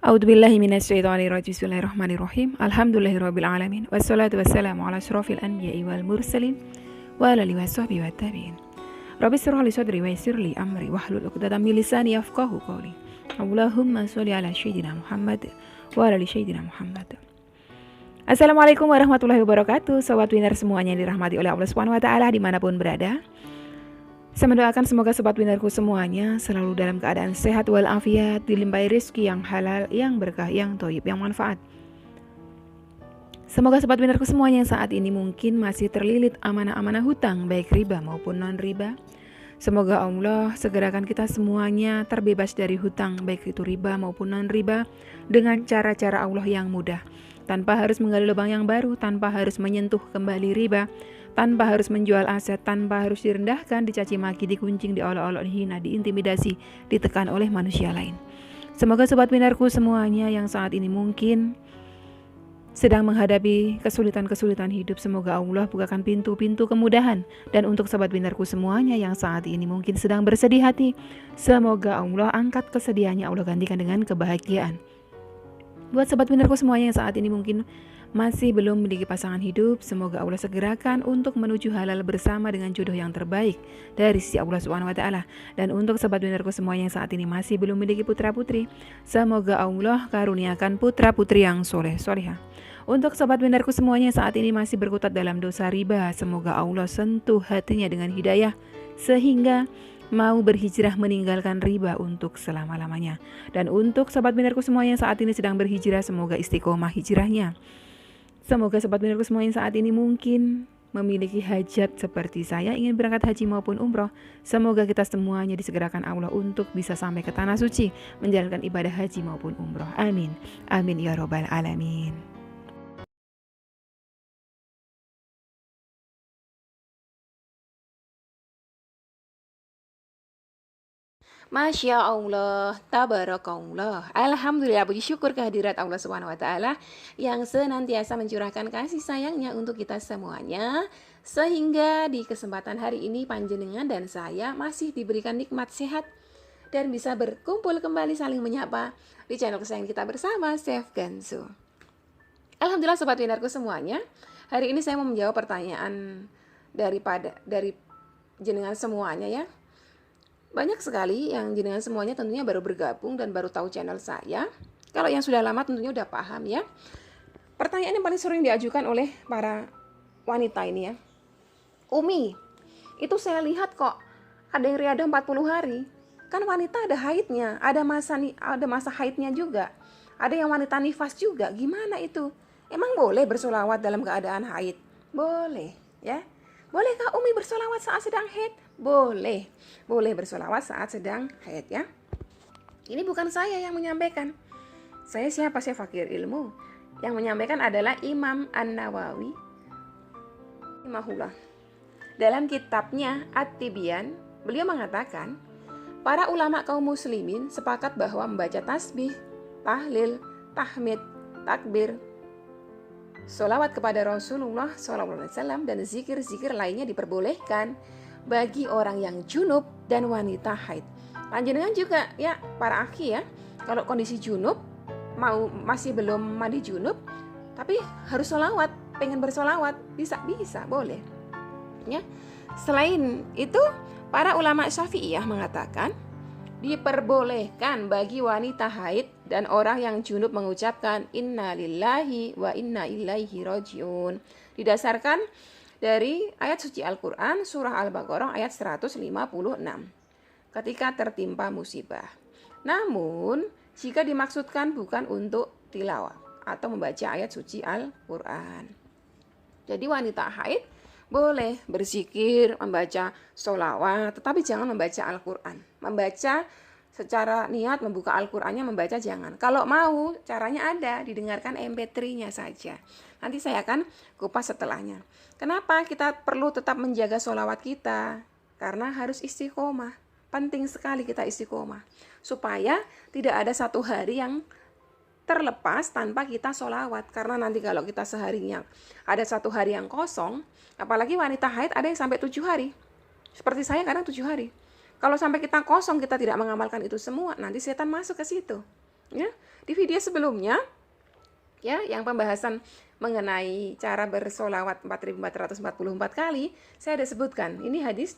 A'udzubillahi minasyaitonirrajim. Bismillahirrahmanirrahim. Alhamdulillahirabbil alamin. Wassalatu wassalamu ala asyrofil anbiya'i wal mursalin wa ala alihi washabbihi wattabi'in. Rabbi shrah li sadri wa yassir li amri wahlul 'uqdatam min lisani yafqahu qawli. Allahumma sholli ala sayyidina Muhammad wa ala ali sayyidina Muhammad. Assalamualaikum warahmatullahi wabarakatuh. Sobat Winner semuanya yang dirahmati oleh Allah Subhanahu wa taala dimanapun berada. Saya mendoakan semoga sobat winnerku semuanya selalu dalam keadaan sehat walafiat, dilimpahi rezeki yang halal, yang berkah, yang thayyib, yang manfaat. Semoga sobat winnerku semuanya yang saat ini mungkin masih terlilit amanah-amanah hutang, baik riba maupun non-riba. Semoga Allah segerakan kita semuanya terbebas dari hutang, baik itu riba maupun non-riba, dengan cara-cara Allah yang mudah. Tanpa harus menggali lubang yang baru, tanpa harus menyentuh kembali riba, tanpa harus menjual aset, tanpa harus direndahkan, dicaci maki, dikuncing, diolok-olok, dihina, diintimidasi, ditekan oleh manusia lain. Semoga sobat winnerku semuanya yang saat ini mungkin sedang menghadapi kesulitan-kesulitan hidup, semoga Allah bukakan pintu-pintu kemudahan. Dan untuk sobat winnerku semuanya yang saat ini mungkin sedang bersedih hati, semoga Allah angkat kesedihannya, Allah gantikan dengan kebahagiaan. Buat sobat winnerku semuanya yang saat ini mungkin masih belum memiliki pasangan hidup, semoga Allah segerakan untuk menuju halal bersama dengan jodoh yang terbaik dari sisi Allah Subhanahu wa taala. Dan untuk sobat winnerku semuanya yang saat ini masih belum memiliki putra-putri, semoga Allah karuniakan putra-putri yang soleh-solehah. Untuk sobat winnerku semuanya yang saat ini masih berkutat dalam dosa riba, semoga Allah sentuh hatinya dengan hidayah sehingga mau berhijrah meninggalkan riba untuk selama-lamanya. Dan untuk sobat winnerku semuanya yang saat ini sedang berhijrah, semoga istiqomah hijrahnya. Semoga sobat winnerku semuanya saat ini mungkin memiliki hajat seperti saya, ingin berangkat haji maupun umroh. Semoga kita semuanya disegerakan Allah untuk bisa sampai ke tanah suci, menjalankan ibadah haji maupun umroh. Amin. Amin ya robbal alamin. Masya Allah, tabarakallah, alhamdulillah, puji syukur kehadirat Allah Subhanahu wa taala yang senantiasa mencurahkan kasih sayangnya untuk kita semuanya, sehingga di kesempatan hari ini panjenengan dan saya masih diberikan nikmat sehat dan bisa berkumpul kembali saling menyapa di channel kesayangan kita bersama, Chef Gansu. Alhamdulillah sobat winnerku semuanya, hari ini saya mau menjawab pertanyaan dari jenengan semuanya ya. Banyak sekali yang jenengan semuanya tentunya baru bergabung dan baru tahu channel saya. Kalau yang sudah lama tentunya udah paham ya. Pertanyaan yang paling sering diajukan oleh para wanita ini ya. Umi, itu saya lihat kok ada yang riadah 40 hari. Kan wanita ada haidnya, ada masa haidnya juga. Ada yang wanita nifas juga. Gimana itu? Emang boleh bersolawat dalam keadaan haid? Boleh ya. Bolehkah Umi bersolawat saat sedang haid? Boleh bersolawat saat sedang haid ya. Ini bukan saya yang menyampaikan. Saya siapa? Saya fakir ilmu. Yang menyampaikan adalah Imam An-Nawawi rahimahullah. Dalam kitabnya At-Tibyan, beliau mengatakan, para ulama kaum muslimin sepakat bahwa membaca tasbih, tahlil, tahmid, takbir, sholawat kepada Rasulullah SAW dan zikir-zikir lainnya diperbolehkan bagi orang yang junub dan wanita haid. Panjenengan juga ya para akhi ya, kalau kondisi junub masih belum mandi junub tapi harus sholawat, pengen bersolawat, bisa boleh ya. Selain itu para ulama Syafi'iyah mengatakan diperbolehkan bagi wanita haid dan orang yang junub mengucapkan inna lillahi wa inna ilaihi rajiun, didasarkan dari ayat suci Al-Quran surah Al-Baqarah ayat 156 ketika tertimpa musibah. Namun jika dimaksudkan bukan untuk tilawah atau membaca ayat suci Al-Quran. Jadi wanita haid boleh berzikir, membaca sholawat, tetapi jangan membaca Al-Quran. Membaca secara niat membuka Al-Qurannya membaca jangan. Kalau mau caranya ada, didengarkan MP3-nya saja. Nanti saya akan kupas setelahnya. Kenapa kita perlu tetap menjaga sholawat kita? Karena harus istiqomah. Penting sekali kita istiqomah. Supaya tidak ada satu hari yang terlepas tanpa kita sholawat. Karena nanti kalau kita seharinya ada satu hari yang kosong, apalagi wanita haid ada yang sampai 7 hari. Seperti saya kadang 7 hari. Kalau sampai kita kosong, kita tidak mengamalkan itu semua, nanti setan masuk ke situ. Ya, di video sebelumnya ya yang pembahasan mengenai cara bersolawat 4444 kali, saya ada sebutkan ini hadis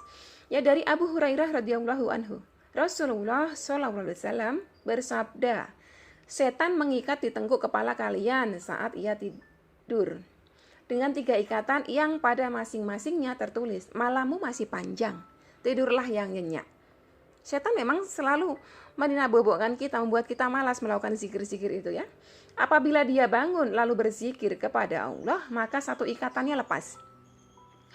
ya dari Abu Hurairah radhiyallahu anhu. Rasulullah shallallahu alaihi wasallam bersabda, setan mengikat di tengkuk kepala kalian saat ia tidur dengan 3 ikatan yang pada masing-masingnya tertulis, malammu masih panjang, tidurlah yang nyenyak. Setan memang selalu menabobokkan kita, membuat kita malas melakukan zikir-zikir itu ya. Apabila dia bangun lalu berzikir kepada Allah, maka 1 ikatannya lepas.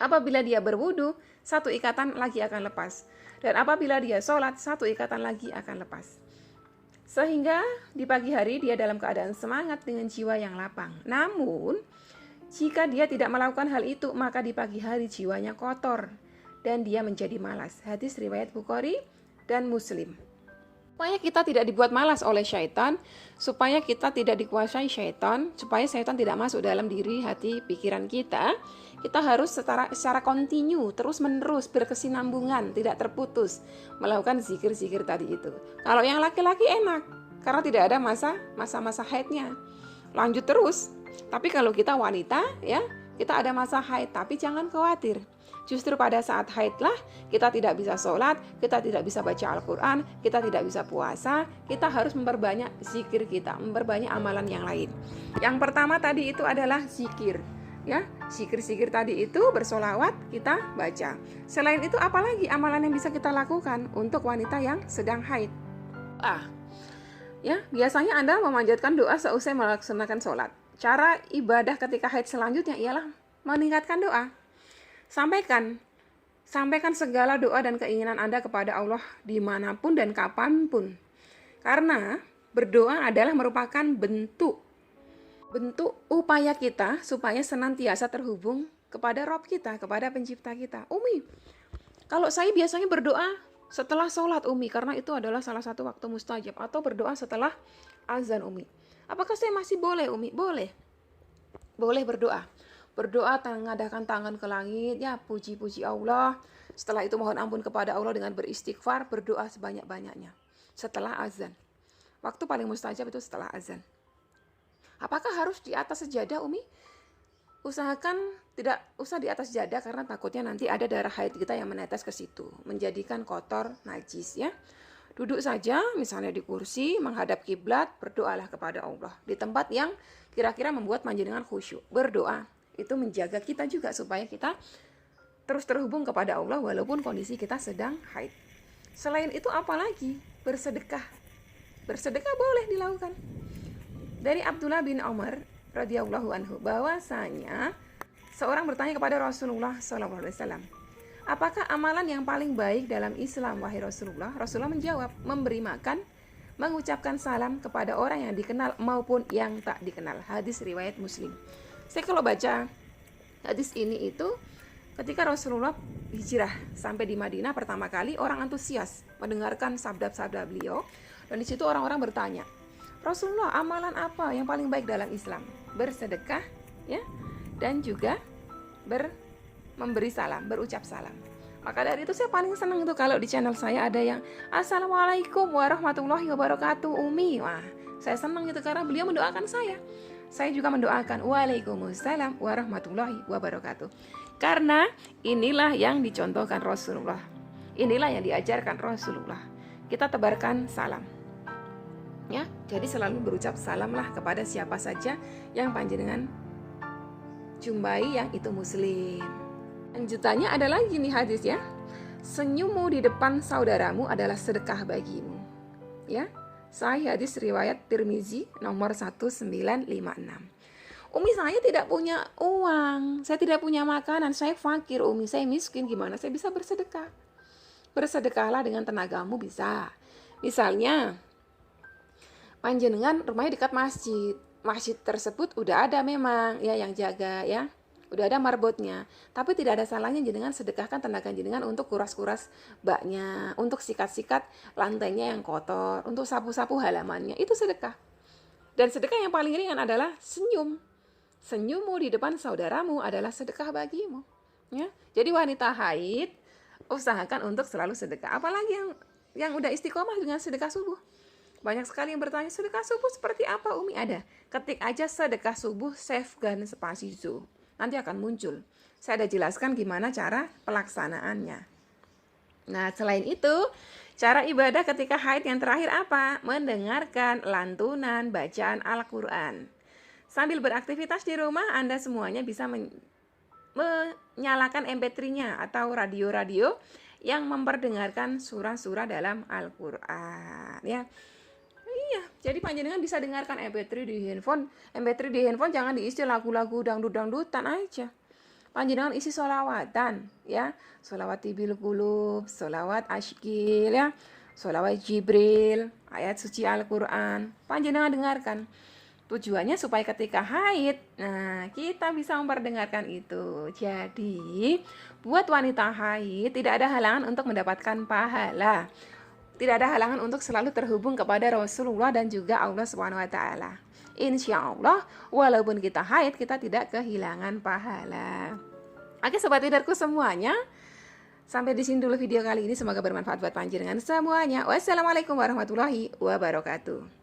Apabila dia berwudu, 1 ikatan lagi akan lepas. Dan apabila dia sholat, 1 ikatan lagi akan lepas. Sehingga di pagi hari dia dalam keadaan semangat dengan jiwa yang lapang. Namun, jika dia tidak melakukan hal itu, maka di pagi hari jiwanya kotor dan dia menjadi malas. Hadis riwayat Bukhari dan Muslim. Supaya kita tidak dibuat malas oleh syaitan, supaya kita tidak dikuasai syaitan, supaya syaitan tidak masuk dalam diri, hati, pikiran kita harus secara kontinu, terus-menerus, berkesinambungan, tidak terputus melakukan zikir-zikir tadi itu. Kalau yang laki-laki enak, karena tidak ada masa-masa haidnya, lanjut terus. Tapi kalau kita wanita, ya kita ada masa haid, tapi jangan khawatir. Justru pada saat haidlah kita tidak bisa sholat, kita tidak bisa baca Al-Quran, kita tidak bisa puasa, kita harus memperbanyak zikir kita, memperbanyak amalan yang lain. Yang pertama tadi itu adalah zikir, ya zikir-zikir tadi itu bersolawat kita baca. Selain itu apalagi amalan yang bisa kita lakukan untuk wanita yang sedang haid? Ya biasanya Anda memanjatkan doa seusai melaksanakan sholat. Cara ibadah ketika haid selanjutnya ialah meningkatkan doa. Sampaikan segala doa dan keinginan Anda kepada Allah dimanapun dan kapanpun. Karena berdoa adalah merupakan bentuk upaya kita supaya senantiasa terhubung kepada Rabb kita, kepada pencipta kita. Umi, kalau saya biasanya berdoa setelah sholat Umi, karena itu adalah salah satu waktu mustajab, atau berdoa setelah azan Umi. Apakah saya masih boleh Umi? Boleh berdoa. Berdoa mengadakan tangan ke langit, ya puji-puji Allah. Setelah itu mohon ampun kepada Allah dengan beristighfar, berdoa sebanyak-banyaknya. Setelah azan. Waktu paling mustajab itu setelah azan. Apakah harus di atas sejadah Umi? Usahakan tidak usah di atas sejadah karena takutnya nanti ada darah haid kita yang menetes ke situ, menjadikan kotor, najis ya. Duduk saja misalnya di kursi, menghadap kiblat, berdoalah kepada Allah. Di tempat yang kira-kira membuat panjenengan khusyuk. Berdoa. Itu menjaga kita juga supaya kita terus terhubung kepada Allah walaupun kondisi kita sedang haid. Selain itu apalagi? Bersedekah. Bersedekah boleh dilakukan. Dari Abdullah bin Umar radhiyallahu anhu bahwasanya seorang bertanya kepada Rasulullah SAW, apakah amalan yang paling baik dalam Islam wahai Rasulullah? Rasulullah menjawab, memberi makan, mengucapkan salam kepada orang yang dikenal maupun yang tak dikenal. Hadis riwayat Muslim. Saya kalau baca hadis ini itu ketika Rasulullah hijrah sampai di Madinah pertama kali, orang antusias mendengarkan sabda-sabda beliau, dan di situ orang-orang bertanya, Rasulullah, amalan apa yang paling baik dalam Islam? Bersedekah, ya, dan juga memberi salam, berucap salam. Maka dari itu saya paling senang itu kalau di channel saya ada yang Assalamualaikum warahmatullahi wabarakatuh Umi. Wah, saya senang itu karena beliau mendoakan saya. Saya juga mendoakan Waalaikumsalam warahmatullahi wabarakatuh. Karena inilah yang dicontohkan Rasulullah. Inilah yang diajarkan Rasulullah. Kita tebarkan salam. Ya, jadi selalu berucap salamlah kepada siapa saja yang panjenengan jumpai yang itu muslim. Lanjutannya ada lagi nih hadis ya. Senyummu di depan saudaramu adalah sedekah bagimu. Ya. Sahih hadis riwayat Tirmizi nomor 1956. Umi, saya tidak punya uang, saya tidak punya makanan, saya fakir Umi, saya miskin, gimana saya bisa bersedekah? Bersedekahlah dengan tenagamu bisa. Misalnya, panjenengan rumahnya dekat masjid. Masjid tersebut udah ada memang ya yang jaga ya. Udah ada marbotnya, tapi tidak ada salahnya jenengan sedekahkan tenaga jenengan untuk kuras-kuras baknya, untuk sikat-sikat lantainya yang kotor, untuk sapu-sapu halamannya, itu sedekah. Dan sedekah yang paling ringan adalah senyum. Senyummu di depan saudaramu adalah sedekah bagimu. Ya, jadi wanita haid usahakan untuk selalu sedekah. Apalagi yang udah istiqomah dengan sedekah subuh. Banyak sekali yang bertanya, sedekah subuh seperti apa Umi? Ada. Ketik aja sedekah subuh Safegan spasi Zo. Nanti akan muncul. Saya ada jelaskan gimana cara pelaksanaannya. Nah, selain itu, cara ibadah ketika haid yang terakhir apa? Mendengarkan lantunan bacaan Al-Quran. Sambil beraktivitas di rumah, Anda semuanya bisa menyalakan MP3-nya atau radio-radio yang memperdengarkan surah-surah dalam Al-Quran. Ya, iya, jadi panjenengan bisa dengarkan MP3 di handphone. MP3 di handphone jangan diisi lagu-lagu dangdut-dangdutan aja. Panjenengan isi sholawatan, ya, sholawat tibil qulub, sholawat ashkil, ya, sholawat Jibril, ayat suci Al-Quran. Panjenengan dengarkan. Tujuannya supaya ketika haid, nah kita bisa memperdengarkan itu. Jadi buat wanita haid tidak ada halangan untuk mendapatkan pahala. Tidak ada halangan untuk selalu terhubung kepada Rasulullah dan juga Allah SWT. Insya Allah, walaupun kita haid, kita tidak kehilangan pahala. Oke sobat leaderku semuanya, sampai di sini dulu video kali ini. Semoga bermanfaat buat panjenengan semuanya. Wassalamualaikum warahmatullahi wabarakatuh.